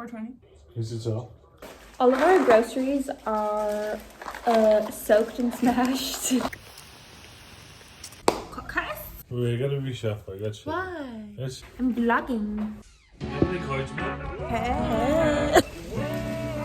420. Is it all? All of our groceries are soaked and smashed. Wait, I gotta reshuffle. I got you. Why? Yes. I'm vlogging. How many cards you got? Hey.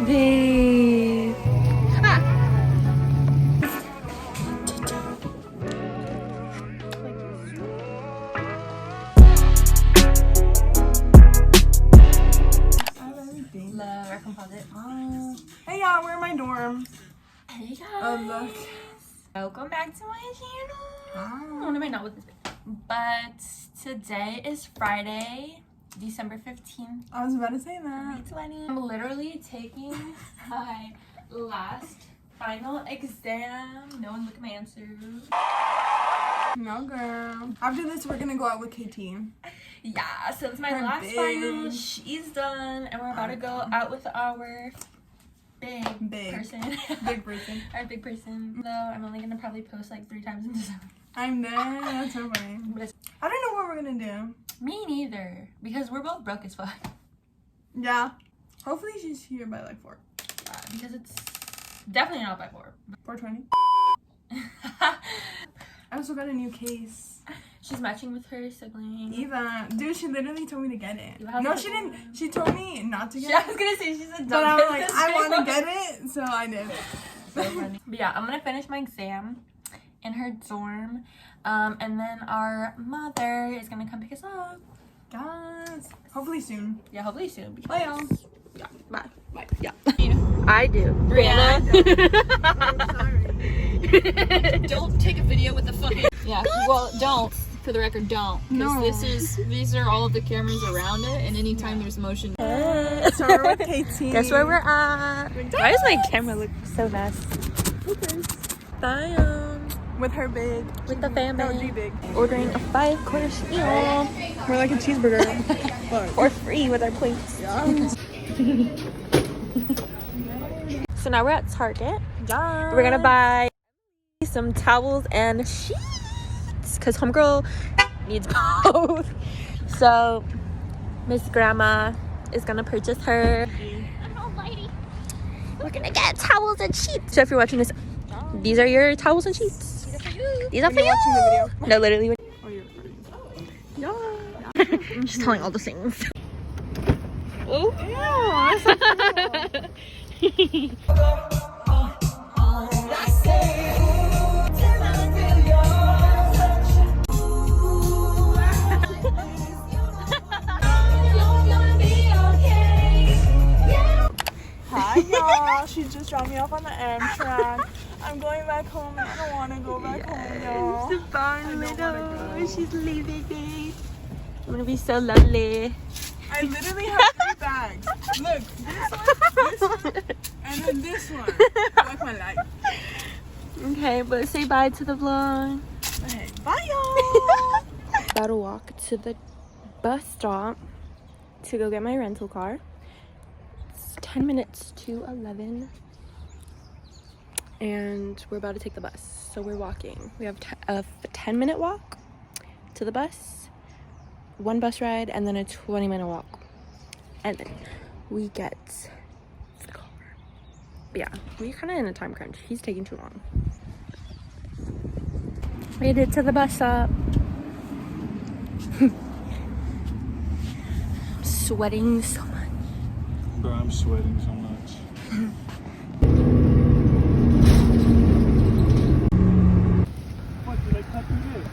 Babe. Hey y'all, we're in my dorm. Hey guys. Oh look. Welcome back to my channel. Oh, no, not with this. But today is Friday, December 15th. I was about to say that. 2020. I'm literally taking my last final exam. No one look at my answers. No girl. After this, we're gonna go out with KT. Yeah, so it's my Her last big. final. She's done, and we're about to go out with our big person. Big person. Our big person. Though I'm only gonna probably post like 3 times in December. I'm dead. That's so funny. I don't know what we're gonna do. Me neither, because we're both broke as fuck. Yeah. Hopefully she's here by like 4. Yeah, because it's definitely not by 4. 420. I also got a new case. She's matching with her sibling. Eva, dude, she literally told me to get it. Eva, No, she didn't. She told me not to get I it. was gonna say she said, But I was like, I want to get it, so I did. So funny. But yeah, I'm gonna finish my exam in her dorm, and then our mother is gonna come pick us up. Guys, hopefully soon. Yeah, hopefully soon. Bye, y'all. Yeah, bye. Bye. Yeah. I do. Brianna. Don't take a video with the fucking. Yeah. Well, don't. For the record, don't. Because No. these are all of the cameras around it, and anytime there's motion. So we're with KT. Guess where we're at? Why does my camera look so nice? Bye. With her big. With the family. No, G-big. Ordering a 5-course meal. We're like a cheeseburger. For free with our plates. Yeah. So now we're at Target. Yeah. We're gonna buy some towels and sheets because homegirl needs both. So Miss Grandma is gonna purchase her. We're gonna get towels and sheets. So if you're watching this, these are your towels and sheets. These are for you. Watching the video. No, literally. Oh, you're recording. Yeah. She's telling all the things. Oh. Hi y'all, she just dropped me off on the Amtrak. I'm going back home and I don't want to go back home, y'all. She's leaving me. I'm gonna be so lovely. I literally have 3 bags. Look, this one, and then this one. I like my life. Okay, but say bye to the vlog. Okay, bye y'all. About to walk to the bus stop to go get my rental car. It's 10 minutes to 11. And we're about to take the bus. So we're walking. We have a 10-minute walk to the bus, 1 bus ride, and then a 20-minute walk. And then we get the car. But yeah, we're kind of in a time crunch. He's taking too long. Made it to the bus stop. Sweating so much. Bro, I'm sweating so much. What, did I cut you this?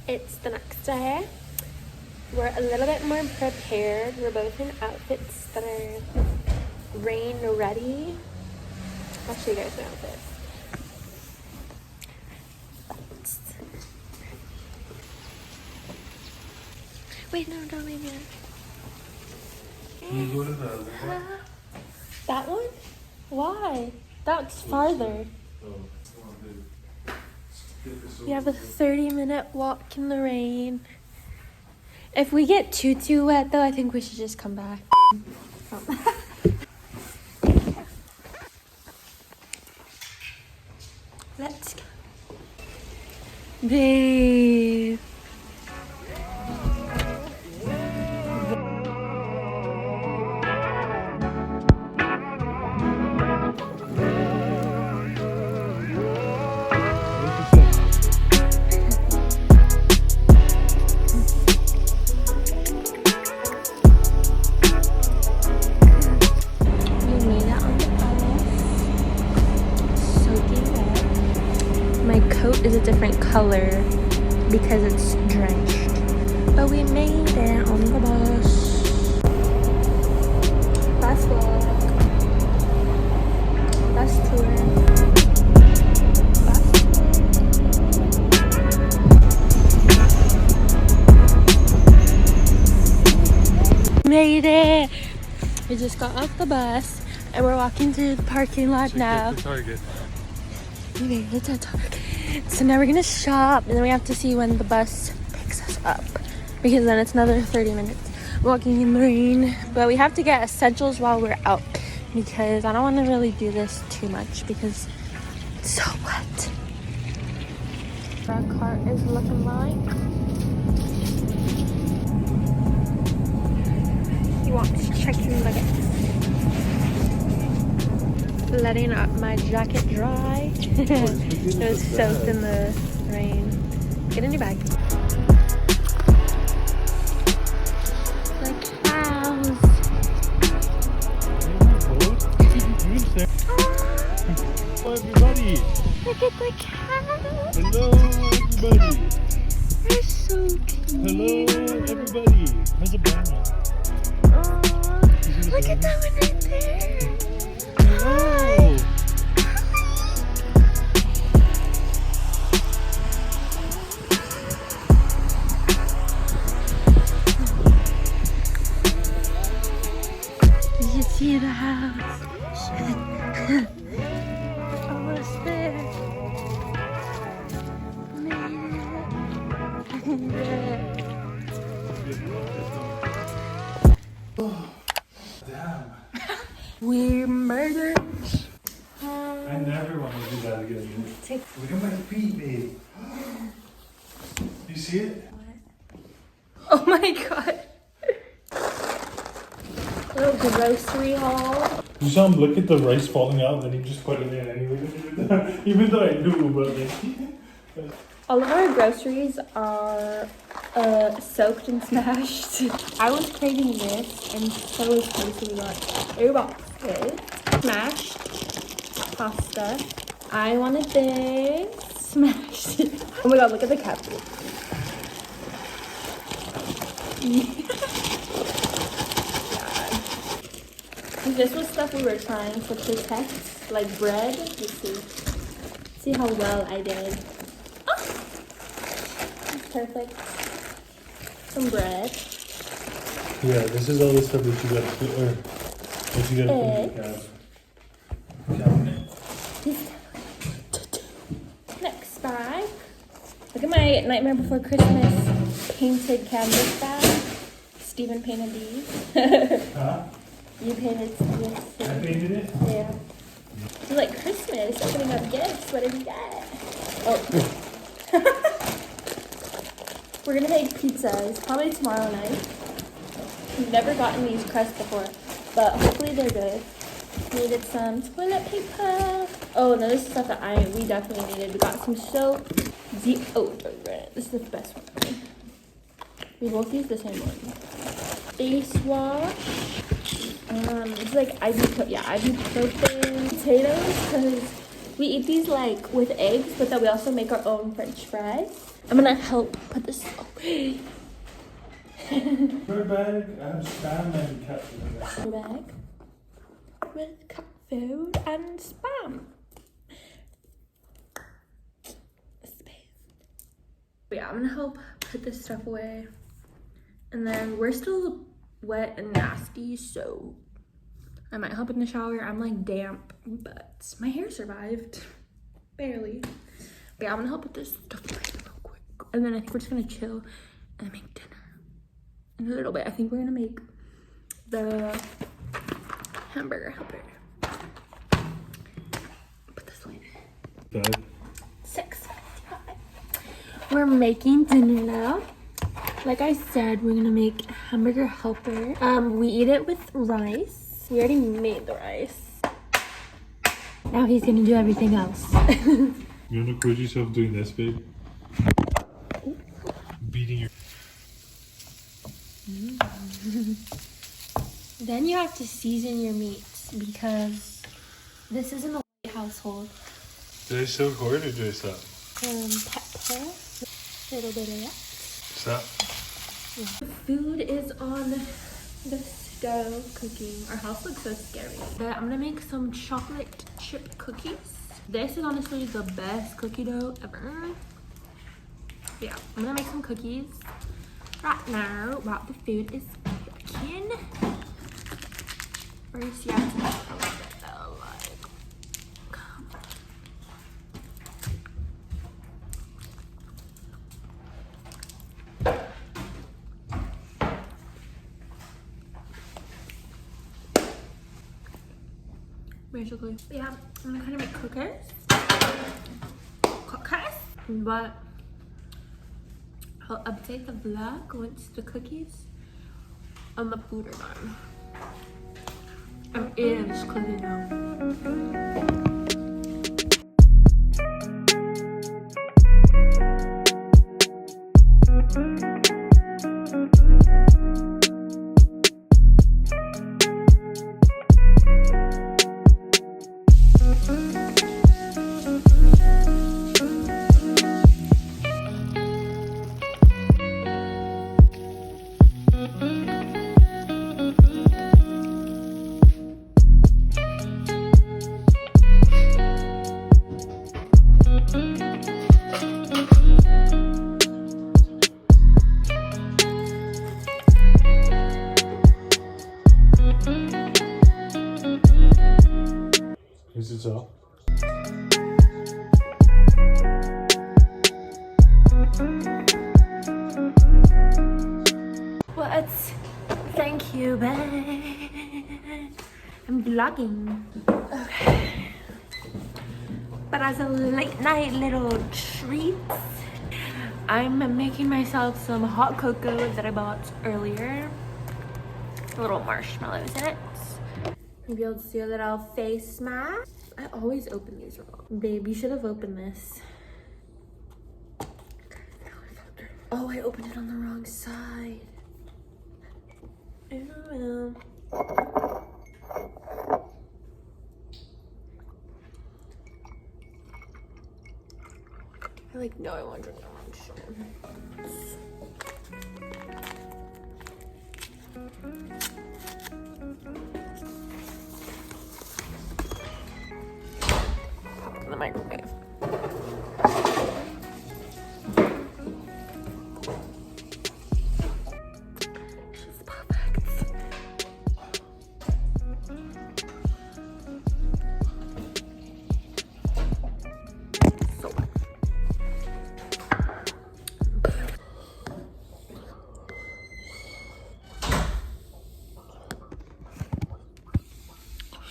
It's the next day. We're a little bit more prepared. We're both in outfits that are rain ready. I'll show you guys my outfit. Wait, no, don't leave yet. Can you go to the other one? That one? Why? That's farther. Oh, come on, dude. Get this We have a over with. 30-minute walk in the rain. If we get too wet though, I think we should just come back. Let's go. Babe. Is a different color because it's drenched, but we made it on the bus. Bus vlog, bus tour, bus tour. Made it. We just got off the bus and we're walking to the parking lot now. Target. We made it to Target. So now we're gonna shop and then we have to see when the bus picks us up because then it's another 30 minutes walking in the rain. But we have to get essentials while we're out because I don't want to really do this too much because it's so wet. Our car is looking like. He wants chicken nuggets. Letting up my jacket dry. It was soaked in the rain. Get in your bag. The cows. Hello everybody. Look at the cows. Hello everybody. They're so cute. Hello everybody. How's the banana? Look at that one right there. Hello. Did you see the house? Almost there. Damn. We're murdered. I never want to do that again. Look at my feet, babe. You see it? Oh my god. Little grocery haul. You saw him look at the rice falling out, then he just put it in anyway. Even though I knew, but like. All of our groceries are soaked and smashed. I was craving this, and so was Casey. We got 3 boxes. Smashed pasta. I wanted this. Smashed. Oh my god, look at the cup. This was stuff we were trying to protect, like bread. Let's see how well I did. Oh, that's perfect. Some bread. Yeah, this is all the stuff that you gotta put, or that you gotta put in the cabinet. Next bag. Look at my Nightmare Before Christmas painted canvas bag. Steven painted these. Huh? You painted this. I painted it? Yeah. It's like Christmas, opening up gifts. What did you get? Oh. We're gonna make pizzas, probably tomorrow night. We've never gotten these crusts before, but hopefully they're good. Needed some toilet paper. Oh, no, this is stuff that we definitely needed. We got some soap. Deodorant. This is the best one. We both use the same one. Face wash. It's like ibuprofen. Potatoes, because we eat these like with eggs, but then we also make our own French fries. I'm gonna help put this away. Bird bag, I have spam and cat food. Bag with cat food and spam. Yeah, I'm gonna help put this stuff away. And then we're still wet and nasty, so I might help in the shower. I'm like damp, but my hair survived. Barely. But yeah, I'm gonna help with this stuff away real quick. And then I think we're just gonna chill and make dinner in a little bit. I think we're gonna make the hamburger helper. Put this away. Bag? we're making dinner now. Like I said, we're gonna make hamburger helper. We eat it with rice. We already made the rice. Now he's gonna do everything else. You wanna record yourself doing this, babe? Beating your... Then you have to season your meats because this isn't a white household. Did I still record or did I stop? Pepper, a little bit of that. Stop. The food is on the stove cooking. Our house looks so scary. But I'm gonna make some chocolate chip cookies. This is honestly the best cookie dough ever. Yeah, I'm gonna make some cookies right now while the food is cooking. First, you have to make a little bit though, like, come on. Basically, yeah, I'm gonna kind of make cookies. But I'll update the vlog once the cookies and the food are done. I'm eating this cookie now. Is it all? What? Thank you, babe. I'm vlogging. Okay. But as a late night little treat, I'm making myself some hot cocoa that I bought earlier. A little marshmallows in it. Maybe I'll do a little face mask. I always open these wrong. Babe, you should have opened this. Oh, I opened it on the wrong side. Oh, well. No, I want to drink that one. Pop it in the microwave. She's perfect. So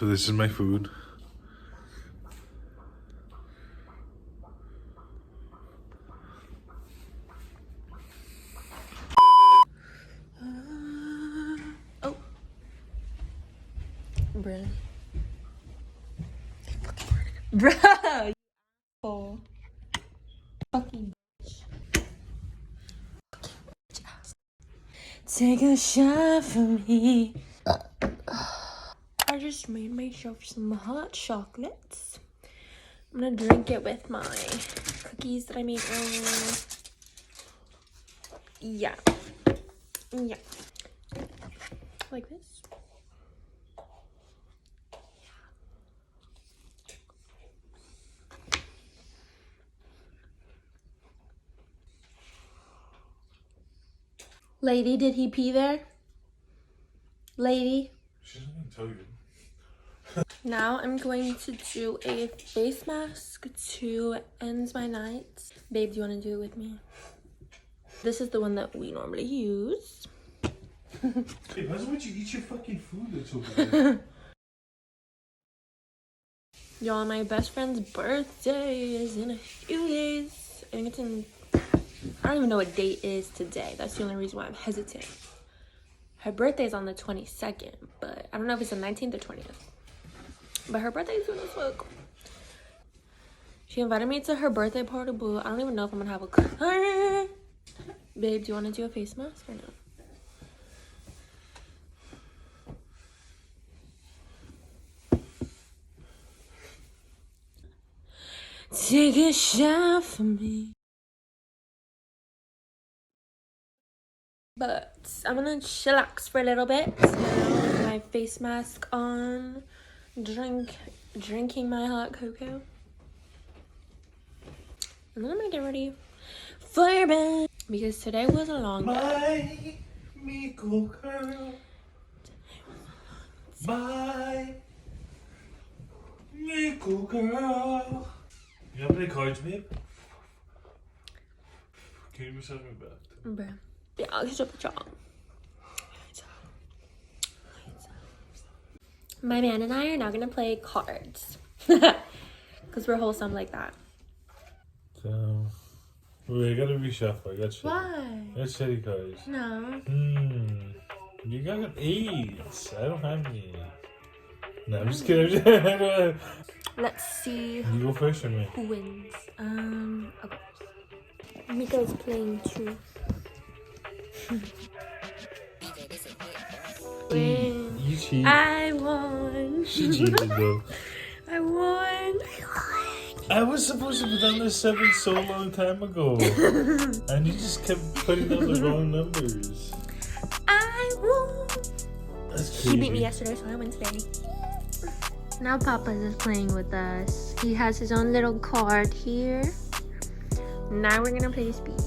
So this is my food. Oh. Bruh. Bro. Oh. Fucking bitch. Take a shot from me. I just made myself some hot chocolates. I'm gonna drink it with my cookies that I made earlier. Yeah. Yeah. Like this. Lady, did he pee there? Lady? She doesn't even tell you. Now I'm going to do a face mask to end my night. Babe, do you want to do it with me? This is the one that we normally use. Hey, why don't you eat your fucking food that's over there? Y'all, my best friend's birthday is in a few days. I think it's in I don't even know what date is today. That's the only reason why I'm hesitant. Her birthday's on the 22nd, but I don't know if it's the 19th or 20th. But her birthday's soon as fuck. She invited me to her birthday party, but I don't even know if I'm gonna have a car. Babe, do you want to do a face mask or no? Take a shot for me. But I'm gonna chillax for a little bit. Now with my face mask on, drinking my hot cocoa. And then I'm gonna get ready for bed. Because today was a long day. Me cool girl. Bye. Me cool girl. You have any cards, babe? Can you massage my back? Bruh. Yeah, I'll catch up with y'all. My man and I are now gonna play cards. Because we're wholesome like that. So, wait, I gotta reshuffle. I got shitty. Why? I got shitty cards. No. You got 8s. I don't have any. No, I'm just kidding. Let's see You go first or me? who wins. Okay. Miko's playing too. Win. You cheat. I won. She cheated though. I won. I was supposed to put down this 7 so long time ago. And you just kept putting down the wrong numbers. I won. That's crazy. He beat me yesterday, so I win today. Now Papa is playing with us. He has his own little card here. Now we're gonna play speed.